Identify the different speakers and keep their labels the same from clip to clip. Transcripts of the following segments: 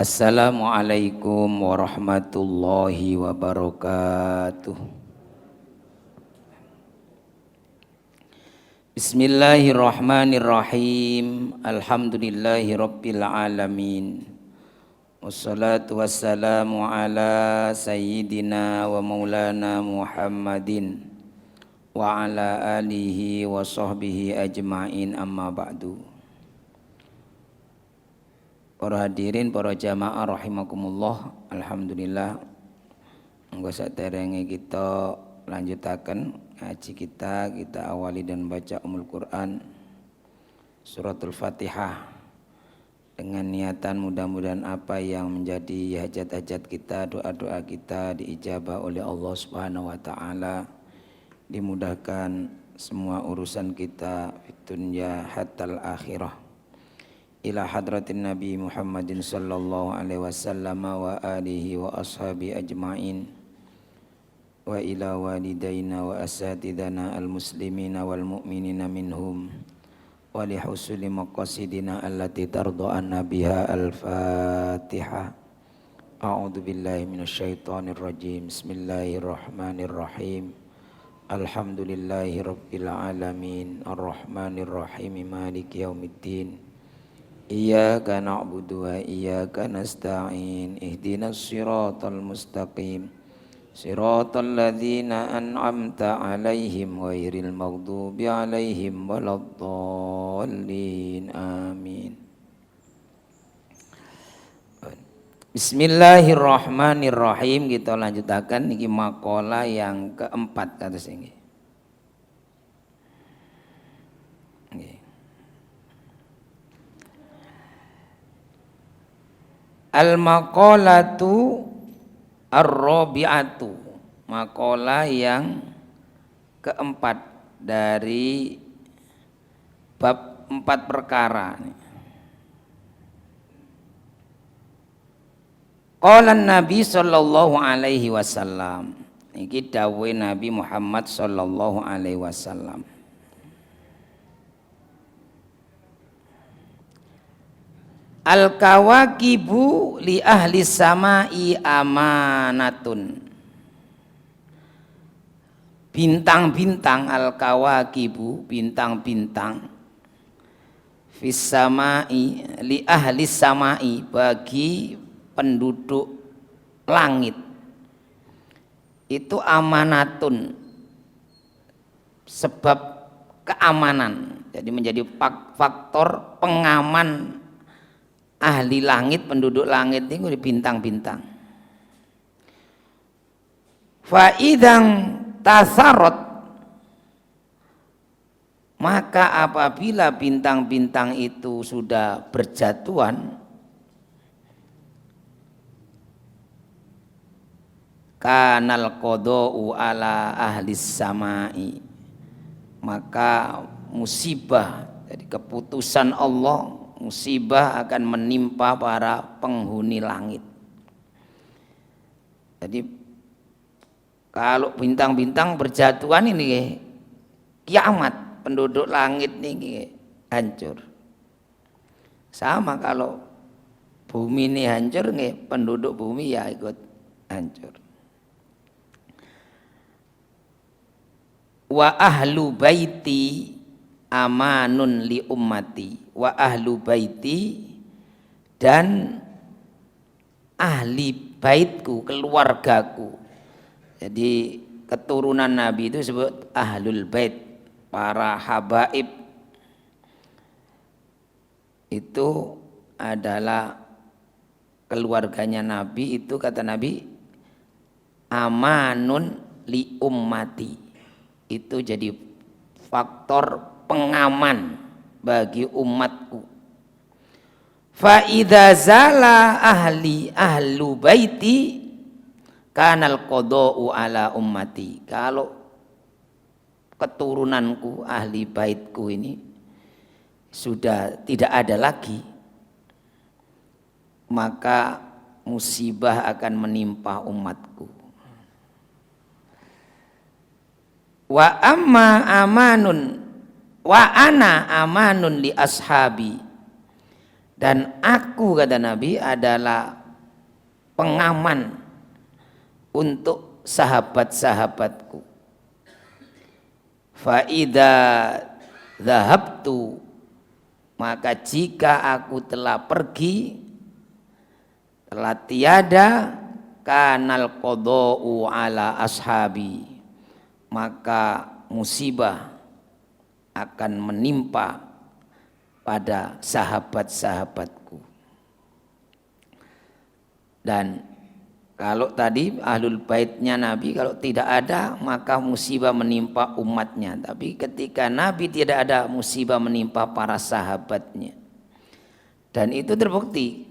Speaker 1: Assalamualaikum warahmatullahi wabarakatuh. Bismillahirrahmanirrahim. Alhamdulillahi rabbil alamin. Wassalatu wassalamu ala sayyidina wa maulana Muhammadin wa ala alihi wa sahbihi ajma'in, amma ba'du. Para hadirin, para jamaah rahimakumullah. Alhamdulillah, monggo saderenge kita lanjutaken ngaji kita awali dan baca Ummul Quran Suratul Fatihah dengan niatan mudah-mudahan apa yang menjadi hajat-hajat kita, doa-doa kita diijabah oleh Allah Subhanahu wa taala, dimudahkan semua urusan kita fid dunya hatal akhirah. Ila hadratin Nabi Muhammadin sallallahu alaihi wasallam wa alihi wa ashabi ajma'in wa ila walidaina wa asatidana al-muslimina wal mu'minina minhum wa li husuli maqasidina allati tarda'anna biha al-Fatihah. A'udzu billahi minasyaitonir rajim. Bismillahirrahmanirrahim. Alhamdulillahi rabbil alamin arrahmanir rahim maliki yaumiddin. Iyyaka na'budu wa iyyaka nasta'in ihdinas siratal mustaqim siratal ladzina an'amta 'alaihim ghairil maghdubi 'alaihim waladdallin amin. Bismillahirrahmanirrahim. Kita lanjutakan niki makalah yang keempat kados niki. Al-maqalatu ar-rabi'atu, maqalah yang keempat dari bab 4 perkara. Qala Nabi sallallahu alaihi wasallam. Iki dawuh Nabi Muhammad sallallahu alaihi wasallam. Al-kawakibu li ahli samai amanatun. Bintang-bintang, al-kawakibu, bintang-bintang, fis samai li ahli samai, bagi penduduk langit, itu amanatun, sebab keamanan. Jadi menjadi faktor pengaman ahli langit, penduduk langit itu bintang-bintang. Fa idang tasarot, maka apabila bintang-bintang itu sudah berjatuhan, kanal qada'u ala ahli samai, maka musibah, jadi keputusan Allah, musibah akan menimpa para penghuni langit. Jadi kalau bintang-bintang berjatuhan ini kiamat, penduduk langit ini hancur. Sama kalau bumi ini hancur, penduduk bumi ya ikut hancur. Wa ahlu baiti amanun li ummati, wa ahlu baiti, dan ahli baitku, keluargaku. Jadi keturunan Nabi itu disebut ahlul bait, para habaib. Itu adalah keluarganya Nabi, itu kata Nabi amanun li ummati, itu jadi faktor pengaman bagi umatku. Fa idza zala ahlu baiti kanal qada'u ala ummati. Kalau keturunanku, ahli baitku ini sudah tidak ada lagi, maka musibah akan menimpa umatku. Wa ana amanun li ashabi, Dan aku, kata Nabi, adalah pengaman untuk sahabat-sahabatku. Fa idza dhahabtu, maka jika aku telah pergi, telah tiada, kanal qada'u ala ashabi, maka musibah akan menimpa pada sahabat-sahabatku. Dan kalau tadi ahlul baitnya Nabi kalau tidak ada maka musibah menimpa umatnya. Tapi ketika Nabi tidak ada, musibah menimpa para sahabatnya. Dan itu terbukti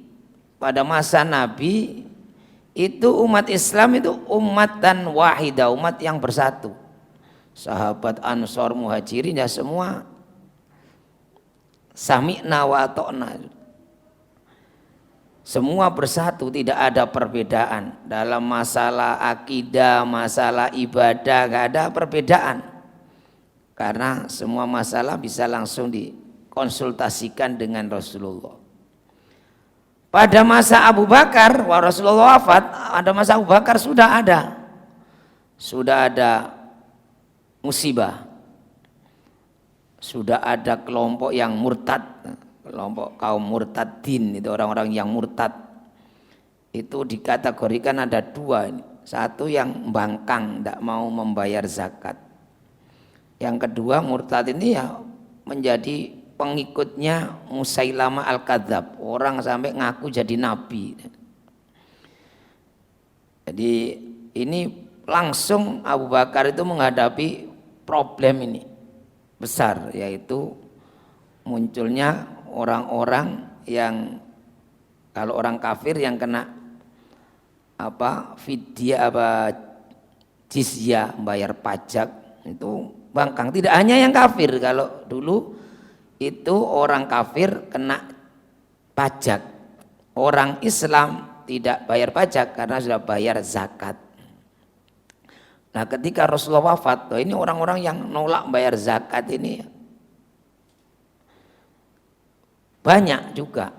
Speaker 1: pada masa Nabi itu umat Islam itu ummatan wahidah, umat yang bersatu. Sahabat Ansor, Muhajirin ya semua sami'na wa ata'na, semua bersatu, tidak ada perbedaan dalam masalah akidah, masalah ibadah, gak ada perbedaan karena semua masalah bisa langsung dikonsultasikan dengan Rasulullah. Pada masa Abu Bakar, Rasulullah wafat, ada masa Abu Bakar sudah ada musibah. Sudah ada kelompok yang murtad, kelompok kaum murtadin, itu orang-orang yang murtad. Itu dikategorikan ada dua ini. Satu yang bangkang, tidak mau membayar zakat. Yang kedua murtad ini ya menjadi pengikutnya Musailama al-Kadzab, orang sampai ngaku jadi nabi. Jadi ini langsung Abu Bakar itu menghadapi problem ini besar, yaitu munculnya orang-orang yang kalau orang kafir yang kena fidyah jizyah, bayar pajak, itu bangkang. Tidak hanya yang kafir, kalau dulu itu orang kafir kena pajak, orang Islam tidak bayar pajak karena sudah bayar zakat. Nah ketika Rasulullah wafat, ini orang-orang yang nolak bayar zakat ini banyak juga.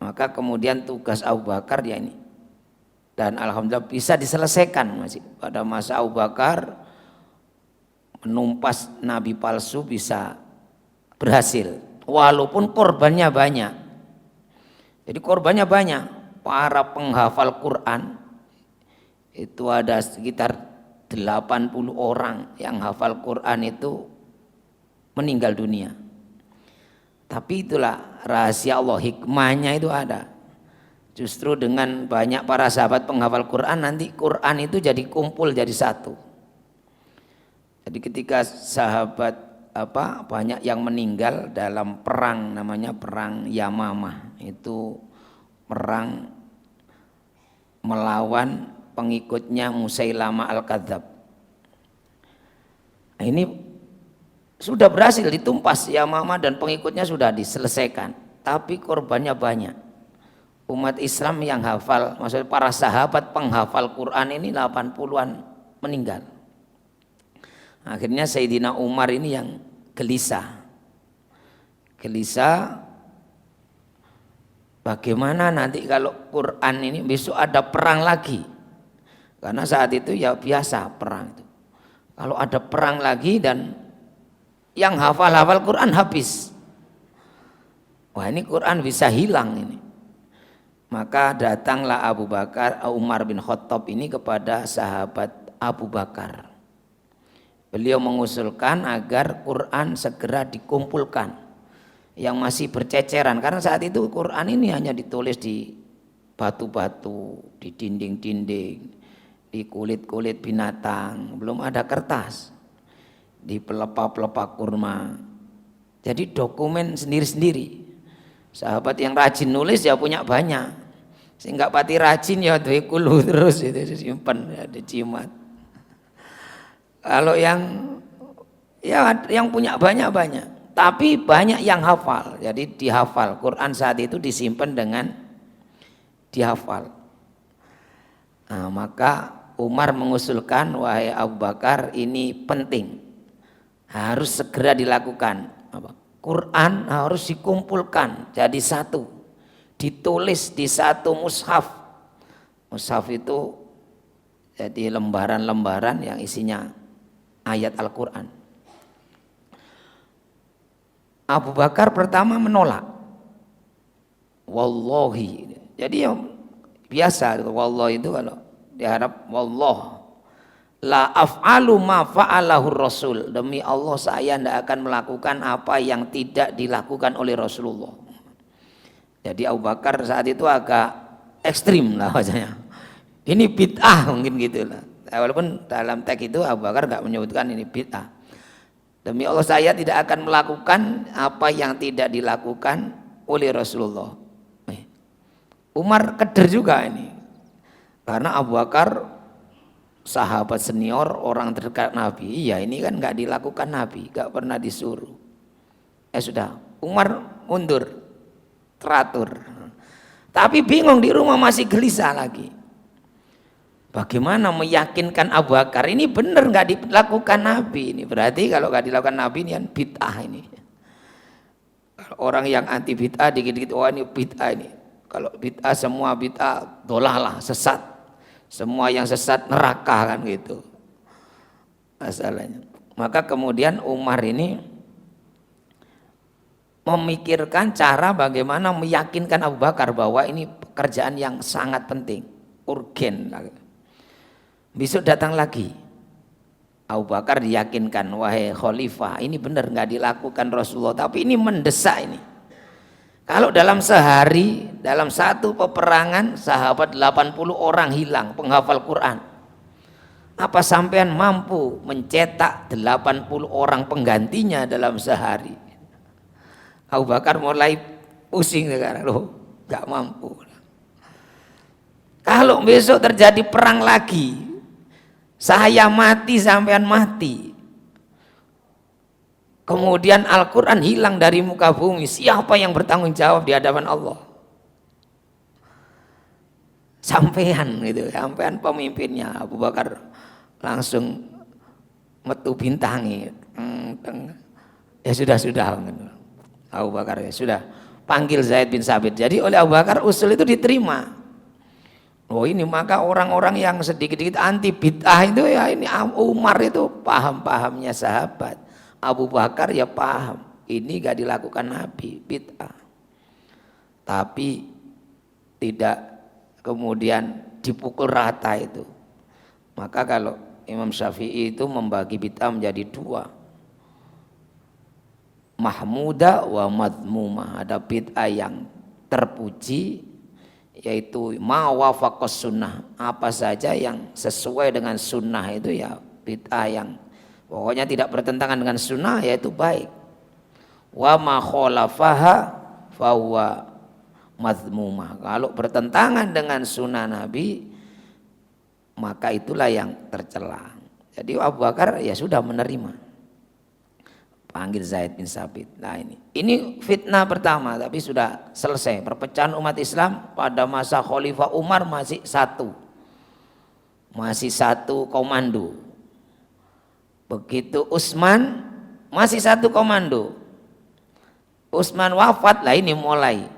Speaker 1: Maka kemudian tugas Abu Bakar ya ini. Dan alhamdulillah bisa diselesaikan masih pada masa Abu Bakar, menumpas nabi palsu bisa berhasil. Walaupun korbannya banyak. Jadi korbannya banyak. Para penghafal Quran itu ada sekitar 80 orang yang hafal Quran itu meninggal dunia. Tapi itulah rahasia Allah, hikmahnya itu ada. Justru dengan banyak para sahabat penghafal Quran, nanti Quran itu jadi kumpul jadi satu. Jadi ketika sahabat banyak yang meninggal dalam perang, namanya perang Yamamah, itu perang melawan pengikutnya Musailama al-Kadzab. Nah, ini sudah berhasil ditumpas Yamamah dan pengikutnya sudah diselesaikan, tapi korbannya banyak. Umat Islam yang hafal, maksudnya para sahabat penghafal Quran ini 80-an meninggal. Akhirnya Sayyidina Umar ini yang gelisah bagaimana nanti kalau Quran ini besok ada perang lagi. Karena saat itu ya biasa perang itu. Kalau ada perang lagi dan yang hafal Quran habis, wah ini Quran bisa hilang ini. Maka datanglah Umar bin Khattab ini kepada sahabat Abu Bakar. Beliau mengusulkan agar Quran segera dikumpulkan yang masih berceceran, karena saat itu Quran ini hanya ditulis di batu-batu, di dinding-dinding, di kulit-kulit binatang, belum ada kertas, di pelepah-pelepah kurma. Jadi dokumen sendiri-sendiri. Sahabat yang rajin nulis ya punya banyak, sehingga pati rajin ya duwe kulu terus itu disimpan ya dijimat. Kalau yang punya banyak, tapi banyak yang hafal, jadi dihafal. Quran saat itu disimpan dengan dihafal. Nah, maka Umar mengusulkan, wahai Abu Bakar, ini penting, harus segera dilakukan Quran harus dikumpulkan jadi satu, ditulis di satu mushaf. Mushaf itu jadi lembaran-lembaran yang isinya ayat Al-Quran. Abu Bakar pertama menolak. Wallahi. Jadi yang biasa wallahi itu kalau diharap wallah la af'alu ma fa'alahu Rasul, demi Allah saya tidak akan melakukan apa yang tidak dilakukan oleh Rasulullah. Jadi Abu Bakar saat itu agak ekstrim lah wajahnya. Ini bid'ah mungkin gitu lah. Walaupun dalam teks itu Abu Bakar nggak menyebutkan ini bid'ah. Demi Allah saya tidak akan melakukan apa yang tidak dilakukan oleh Rasulullah. Umar keder juga ini. Karena Abu Bakar sahabat senior, orang terdekat Nabi. Iya, ini kan nggak dilakukan Nabi, nggak pernah disuruh. Sudah, Umar mundur, teratur. Tapi bingung di rumah masih gelisah lagi. Bagaimana meyakinkan Abu Bakar ini benar nggak dilakukan Nabi? Ini berarti kalau nggak dilakukan Nabi ini kan bid'ah ini. Kalau orang yang anti bid'ah dikit-dikit ini bid'ah ini. Kalau bid'ah semua bid'ah dolalah, sesat. Semua yang sesat neraka kan gitu masalahnya. Maka kemudian Umar ini memikirkan cara bagaimana meyakinkan Abu Bakar bahwa ini pekerjaan yang sangat penting, urgen. Besok datang lagi, Abu Bakar diyakinkan, wahai khalifah, ini benar nggak dilakukan Rasulullah, tapi ini mendesak ini. Kalau dalam sehari, dalam satu peperangan, sahabat 80 orang hilang, penghafal Quran. Apa sampean mampu mencetak 80 orang penggantinya dalam sehari? Abu Bakar mulai pusing sekarang, loh, gak mampu. Kalau besok terjadi perang lagi, saya mati, sampean mati. Kemudian Al-Quran hilang dari muka bumi. Siapa yang bertanggung jawab di hadapan Allah? Sampean gitu, sampean pemimpinnya. Abu Bakar langsung metu bintangi. Ya sudah. Abu Bakar ya sudah panggil Zaid bin Sabit. Jadi oleh Abu Bakar usul itu diterima. Oh ini maka orang-orang yang sedikit-sedikit anti bid'ah itu ya ini Umar itu paham-pahamnya sahabat. Abu Bakar ya paham, ini gak dilakukan Nabi, bid'ah. Tapi tidak kemudian dipukul rata itu. Maka kalau Imam Syafi'i itu membagi bid'ah menjadi dua. Mahmudah wa madmumah. Ada bid'ah yang terpuji, yaitu ma wafaqas sunnah. Apa saja yang sesuai dengan sunnah itu ya bid'ah yang pokoknya tidak bertentangan dengan sunnah yaitu baik. Wa ma khalafaha fahuwa mazmumah. Kalau bertentangan dengan sunnah Nabi maka itulah yang tercela. Jadi Abu Bakar ya sudah menerima. Panggil Zaid bin Sabit. Nah ini fitnah pertama tapi sudah selesai. Perpecahan umat Islam pada masa Khalifah Umar masih satu komando. Begitu Utsman masih satu komando. Utsman wafat, lah ini mulai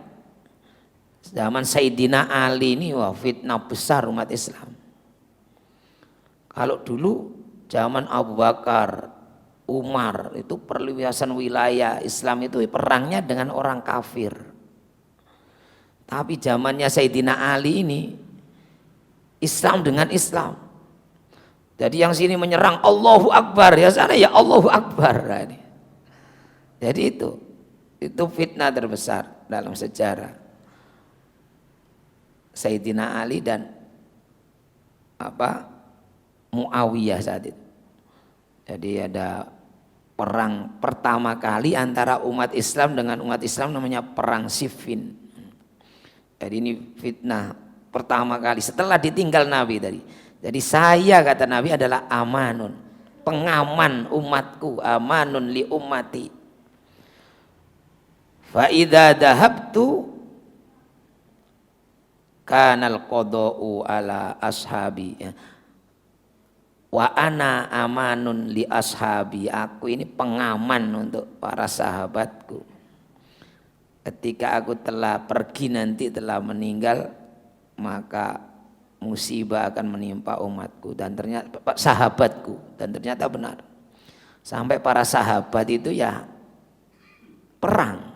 Speaker 1: zaman Sayyidina Ali ini wah fitnah besar umat Islam. Kalau dulu zaman Abu Bakar, Umar itu perluasan wilayah Islam itu perangnya dengan orang kafir. Tapi zamannya Sayyidina Ali ini Islam dengan Islam. Jadi yang sini menyerang Allahu Akbar, ya sana ya Allahu Akbar. Jadi itu fitnah terbesar dalam sejarah Sayyidina Ali dan Muawiyah saat itu. Jadi ada perang pertama kali antara umat Islam dengan umat Islam namanya perang Siffin. Jadi ini fitnah pertama kali setelah ditinggal Nabi tadi. Jadi saya kata Nabi adalah amanun, pengaman umatku, amanun li ummati. Fa idza dhahabtu kanal qada'u ala ashabi Wa ana amanun li ashabi, aku ini pengaman untuk para sahabatku. Ketika aku telah pergi nanti, telah meninggal, maka musibah akan menimpa umatku dan ternyata sahabatku, dan ternyata benar. Sampai para sahabat itu ya perang.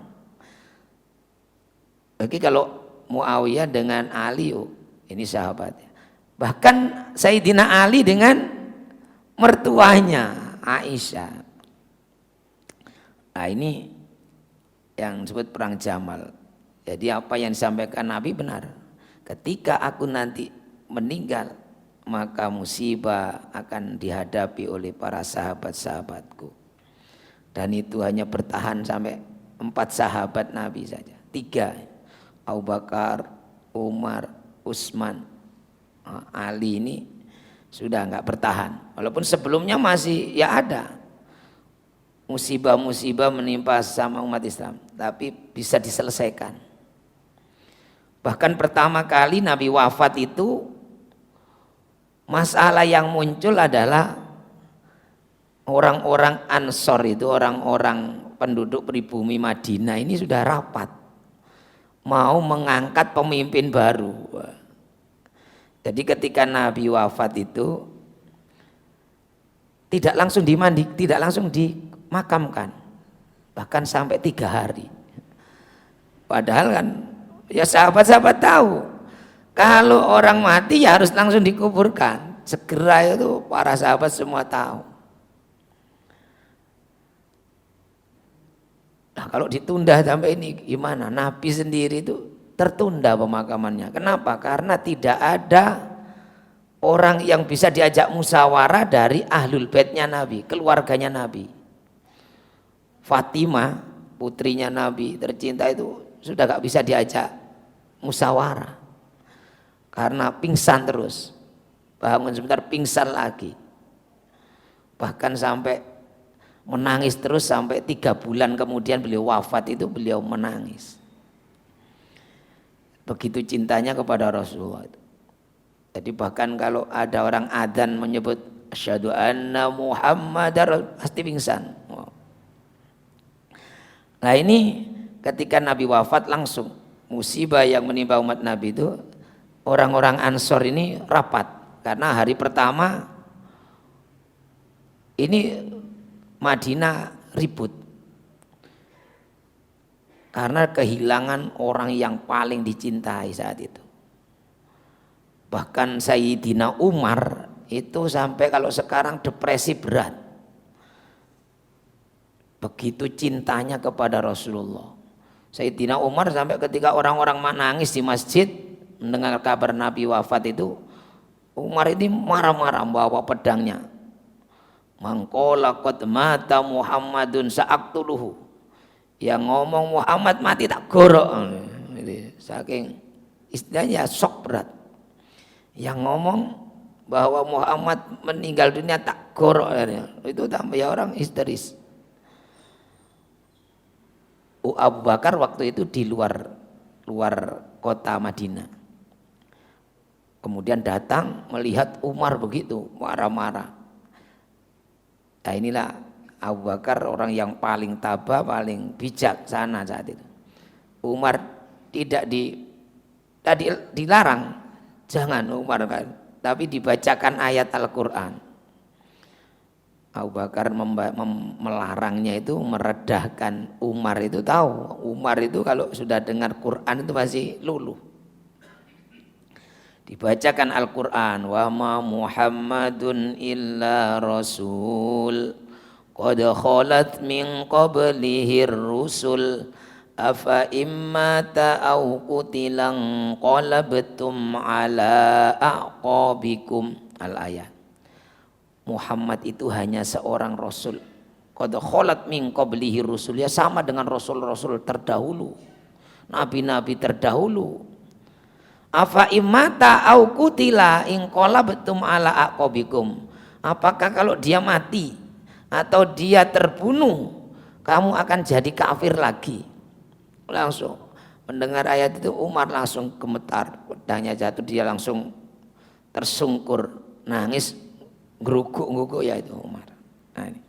Speaker 1: Bagi kalau Muawiyah dengan Ali, ini sahabatnya. Bahkan Sayyidina Ali dengan mertuanya Aisyah. Nah ini yang disebut perang Jamal. Jadi apa yang disampaikan Nabi benar. Ketika aku nanti meninggal, maka musibah akan dihadapi oleh para sahabat-sahabatku. Dan itu hanya bertahan sampai 4 sahabat Nabi saja. 3, Abu Bakar, Umar, Utsman, Ali ini sudah enggak bertahan. Walaupun sebelumnya masih ya ada musibah-musibah menimpa sama umat Islam, tapi bisa diselesaikan. Bahkan pertama kali Nabi wafat itu, masalah yang muncul adalah orang-orang Ansor itu, orang-orang penduduk pribumi Madinah ini sudah rapat mau mengangkat pemimpin baru. Jadi ketika Nabi wafat itu tidak langsung dimandi, tidak langsung dimakamkan, bahkan sampai 3 hari. Padahal kan ya sahabat-sahabat tahu kalau orang mati ya harus langsung dikuburkan segera, itu para sahabat semua tahu. Nah kalau ditunda sampai ini gimana? Nabi sendiri itu tertunda pemakamannya. Kenapa? Karena tidak ada orang yang bisa diajak musyawarah dari ahlul baitnya Nabi, keluarganya Nabi. Fatimah, putrinya Nabi tercinta itu sudah gak bisa diajak musyawarah karena pingsan terus, bangun sebentar pingsan lagi, bahkan sampai menangis terus sampai 3 bulan kemudian beliau wafat itu beliau menangis. Begitu cintanya kepada Rasulullah itu. Jadi bahkan kalau ada orang adzan menyebut asyhadu anna Muhammadar, pasti pingsan. Nah ini ketika Nabi wafat langsung musibah yang menimpa umat Nabi itu, orang-orang Ansor ini rapat karena hari pertama ini Madinah ribut karena kehilangan orang yang paling dicintai saat itu. Bahkan Sayyidina Umar itu sampai kalau sekarang depresi berat. Begitu cintanya kepada Rasulullah. Sayyidina Umar sampai ketika orang-orang menangis di masjid mendengar kabar Nabi wafat itu, Umar ini marah-marah bawa pedangnya. Mangkola qad mata Muhammadun sa'aktuluhu. Yang ngomong Muhammad mati tak gorok. Saking istilahnya sok berat. Yang ngomong bahwa Muhammad meninggal dunia tak gorok, itu tambah ya orang histeris. Abu Bakar waktu itu di luar kota Madinah. Kemudian datang melihat Umar begitu marah-marah. Nah inilah Abu Bakar orang yang paling tabah, paling bijaksana saat itu. Umar tidak tadi dilarang, jangan Umar kan, tapi dibacakan ayat Al-Quran. Abu Bakar melarangnya itu meredahkan Umar itu, tahu Umar itu kalau sudah dengar Quran itu pasti luluh. Dibacakan Al-Quran, wa ma Muhammadun illa rasul qad khalat min qablihir rusul afa immata aw qutilan qalabtum ala aqabikum. Al-ayat. Muhammad itu hanya seorang rasul. Qad khalat min qablihi rusul, ya sama dengan rasul-rasul terdahulu, nabi-nabi terdahulu. Afa imata au qutila in qalabtum ala aqabikum. Apakah kalau dia mati atau dia terbunuh kamu akan jadi kafir lagi? Langsung mendengar ayat itu Umar langsung gemetar, pedangnya jatuh, dia langsung tersungkur nangis Ngeruguk ya itu Umar. Nah, ini.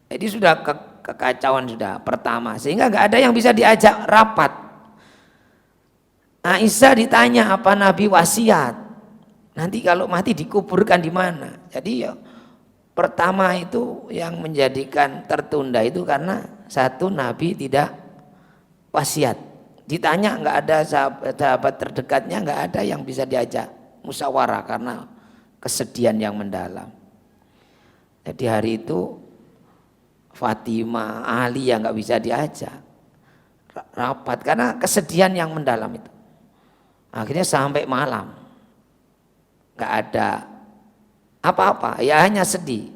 Speaker 1: Jadi sudah kekacauan sudah pertama, sehingga nggak ada yang bisa diajak rapat. Aisyah ditanya apa Nabi wasiat, nanti kalau mati dikuburkan di mana. Jadi ya pertama itu yang menjadikan tertunda itu karena satu, Nabi tidak wasiat. Ditanya nggak ada sahabat terdekatnya, nggak ada yang bisa diajak musyawarah karena kesedihan yang mendalam. Jadi hari itu Fatimah, Ali yang nggak bisa diajak rapat karena kesedihan yang mendalam itu. Akhirnya sampai malam nggak ada apa-apa, ya hanya sedih.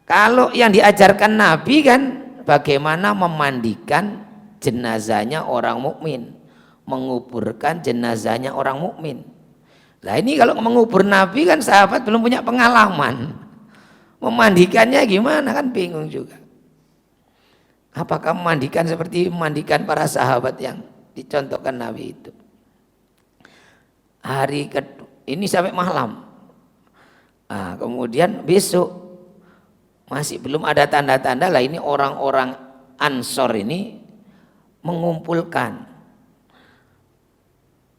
Speaker 1: Kalau yang diajarkan Nabi kan bagaimana memandikan jenazahnya orang mukmin, menguburkan jenazahnya orang mukmin. Lah ini kalau mengubur Nabi kan sahabat belum punya pengalaman. Memandikannya gimana kan bingung juga. Apakah memandikan seperti memandikan para sahabat yang dicontohkan Nabi itu. Hari kedua ini sampai malam. Nah, kemudian besok masih belum ada tanda-tanda lah, ini orang-orang Ansor ini mengumpulkan.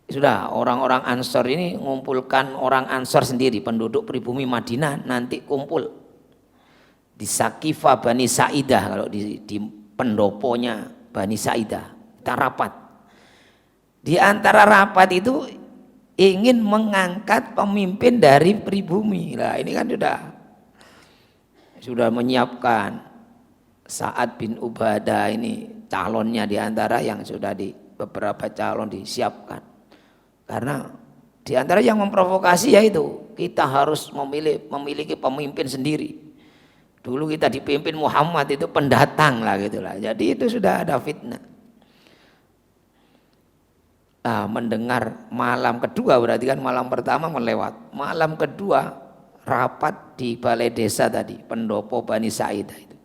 Speaker 1: Sudah orang-orang Ansor ini mengumpulkan orang Ansor sendiri, penduduk pribumi Madinah nanti kumpul di Sakifah Bani Sa'idah, kalau di pendoponya Bani Sa'idah kita rapat. Di antara rapat itu ingin mengangkat pemimpin dari pribumi. Lah ini kan sudah menyiapkan Sa'ad bin Ubadah ini calonnya, di antara yang sudah di beberapa calon disiapkan. Karena di antara yang memprovokasi yaitu kita harus memiliki pemimpin sendiri. Dulu kita dipimpin Muhammad itu pendatang lah gitulah. Jadi itu sudah ada fitnah. Nah, mendengar malam kedua, berarti kan malam pertama melewat. Malam kedua rapat di balai desa tadi, pendopo Bani Sa'idah itu.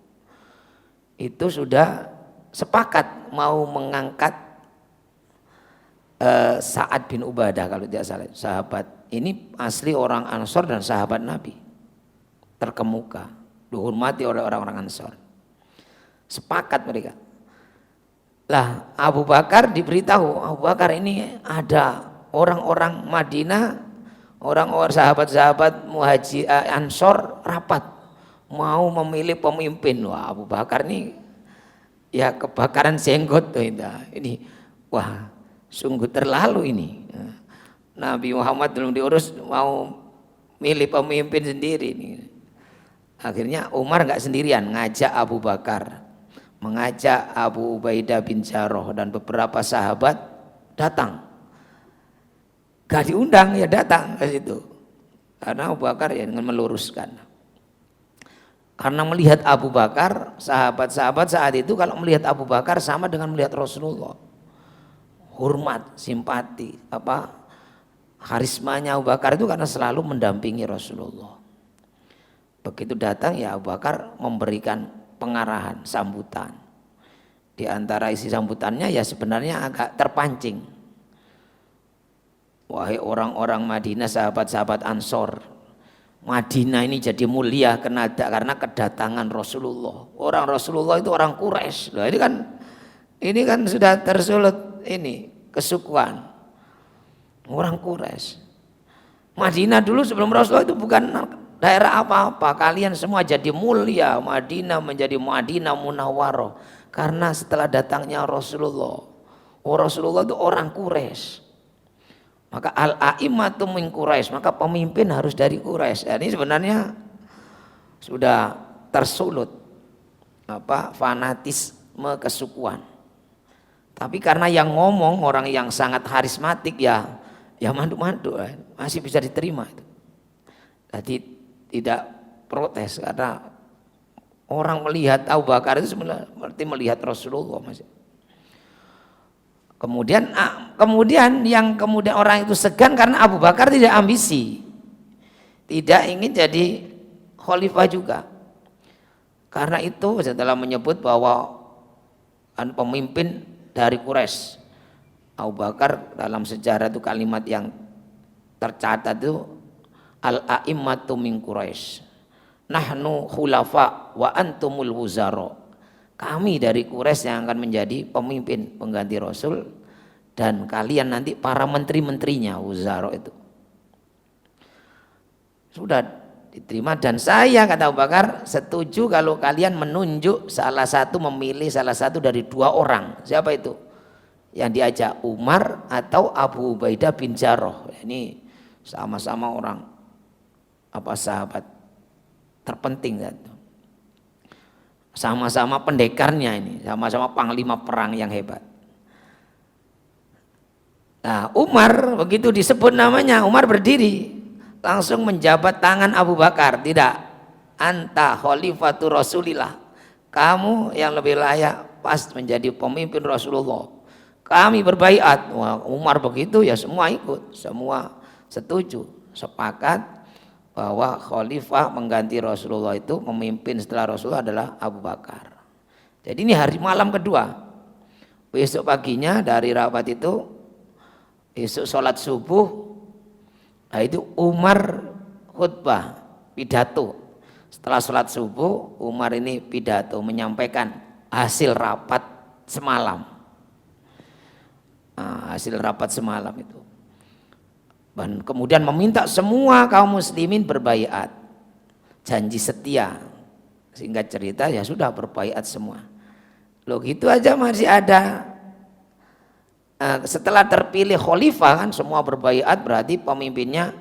Speaker 1: Itu sudah sepakat mau mengangkat Sa'ad bin Ubadah kalau tidak salah. Sahabat ini asli orang Ansor dan sahabat Nabi. Terkemuka, dihormati oleh orang-orang Ansor. Sepakat mereka. Lah Abu Bakar diberitahu, Abu Bakar ini ada orang-orang Madinah, orang-orang sahabat-sahabat Muhajir Ansor rapat mau memilih pemimpin. Wah, Abu Bakar ini ya kebakaran jenggot tuh ini. Wah, sungguh terlalu ini. Nabi Muhammad belum diurus mau milih pemimpin sendiri ini. Akhirnya Umar nggak sendirian, ngajak Abu Bakar, mengajak Abu Ubaidah bin Jarrah dan beberapa sahabat datang. Gak diundang ya datang ke situ. Karena Abu Bakar ya dengan meluruskan. Karena melihat Abu Bakar, sahabat-sahabat saat itu kalau melihat Abu Bakar sama dengan melihat Rasulullah. Hormat, simpati, karismanya Abu Bakar itu karena selalu mendampingi Rasulullah. Begitu datang ya Abu Bakar memberikan pengarahan, sambutan. Di antara isi sambutannya ya sebenarnya agak terpancing. Wahai orang-orang Madinah, sahabat-sahabat Ansor, Madinah ini jadi mulia karena kedatangan Rasulullah. Orang Rasulullah itu orang Quraisy. Loh, ini kan sudah tersulut ini kesukuan. Orang Quraisy. Madinah dulu sebelum Rasulullah itu bukan daerah apa-apa. Kalian semua jadi mulia. Madinah menjadi Madinah Munawwarah karena setelah datangnya Rasulullah. Rasulullah itu orang Quraisy. Maka al-a'immatu min Quraisy, maka pemimpin harus dari Quraisy. Ini sebenarnya sudah tersulut fanatisme kesukuan. Tapi karena yang ngomong orang yang sangat karismatik ya mandu-mandu masih bisa diterima itu. Jadi tidak protes karena orang melihat Abu Bakar itu seperti melihat Rasulullah masih. Kemudian orang itu segan karena Abu Bakar tidak ambisi, tidak ingin jadi khalifah juga. Karena itu setelah menyebut bahwa pemimpin dari Quraisy, Abu Bakar dalam sejarah itu kalimat yang tercatat itu al-a'immatu min Quraisy. Nahnu khulafa wa antumul wuzara. Kami dari Quraisy yang akan menjadi pemimpin pengganti Rasul dan kalian nanti para menteri-menterinya, wuzara itu. Sudah diterima dan saya, kata Abu Bakar, setuju kalau kalian menunjuk memilih salah satu dari dua orang. Siapa itu? Yang diajak, Umar atau Abu Ubaidah bin Jarrah. Ini sama-sama orang sahabat terpenting, sama-sama pendekarnya ini, sama-sama panglima perang yang hebat. Nah, Umar begitu disebut namanya, Umar berdiri langsung menjabat tangan Abu Bakar. Tidak, anta khalifatur Rasulillah, kamu yang lebih layak pas menjadi pemimpin Rasulullah. Kami berbaiat. Wah, Umar begitu ya semua ikut, semua setuju, sepakat bahwa khalifah mengganti Rasulullah itu, memimpin setelah Rasulullah adalah Abu Bakar. Jadi ini hari malam kedua. Besok paginya dari rapat itu, besok sholat subuh, nah itu Umar khutbah, pidato. Setelah sholat subuh, Umar ini pidato menyampaikan hasil rapat semalam. Nah, hasil rapat semalam itu. Dan kemudian meminta semua kaum muslimin berbaiat, janji setia. Singkat cerita ya sudah berbaiat semua. Loh gitu aja masih ada. Setelah terpilih khalifah kan semua berbaiat, berarti pemimpinnya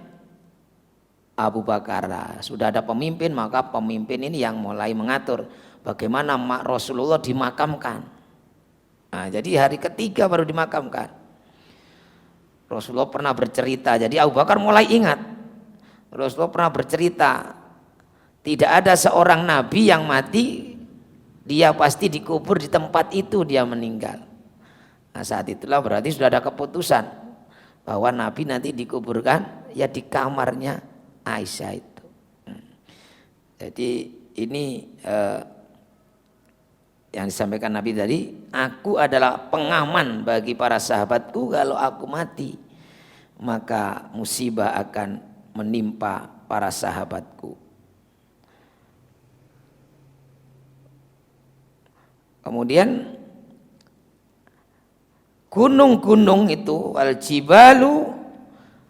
Speaker 1: Abu Bakar. Sudah ada pemimpin, maka pemimpin ini yang mulai mengatur bagaimana Rasulullah dimakamkan. Nah, jadi hari ketiga baru dimakamkan. Rasulullah pernah bercerita, jadi Abu Bakar mulai ingat. Rasulullah pernah bercerita, tidak ada seorang nabi yang mati, dia pasti dikubur di tempat itu dia meninggal. Nah, saat itulah berarti sudah ada keputusan bahwa nabi nanti dikuburkan ya di kamarnya Aisyah itu. Jadi ini yang disampaikan Nabi tadi, aku adalah pengaman bagi para sahabatku, kalau aku mati maka musibah akan menimpa para sahabatku. Kemudian gunung-gunung itu, wal jibalu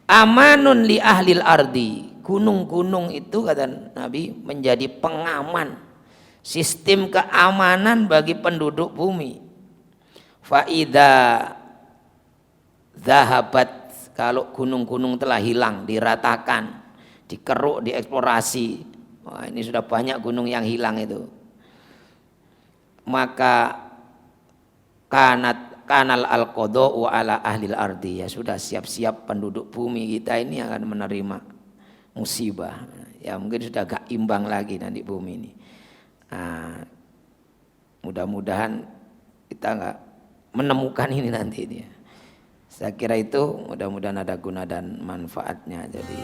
Speaker 1: amanun li ahlil ardi. Gunung-gunung itu kata Nabi menjadi pengaman, sistem keamanan bagi penduduk bumi. Faida zahabat, kalau gunung-gunung telah hilang, diratakan, dikeruk, dieksplorasi. Wah, ini sudah banyak gunung yang hilang itu. Maka kanal al-qada'u ala ahlil ardi, ya sudah siap-siap penduduk bumi kita ini akan menerima musibah. Ya mungkin sudah gak imbang lagi nanti bumi ini. Nah, mudah-mudahan kita nggak menemukan ini nanti dia. Saya kira itu mudah-mudahan ada guna dan manfaatnya. Jadi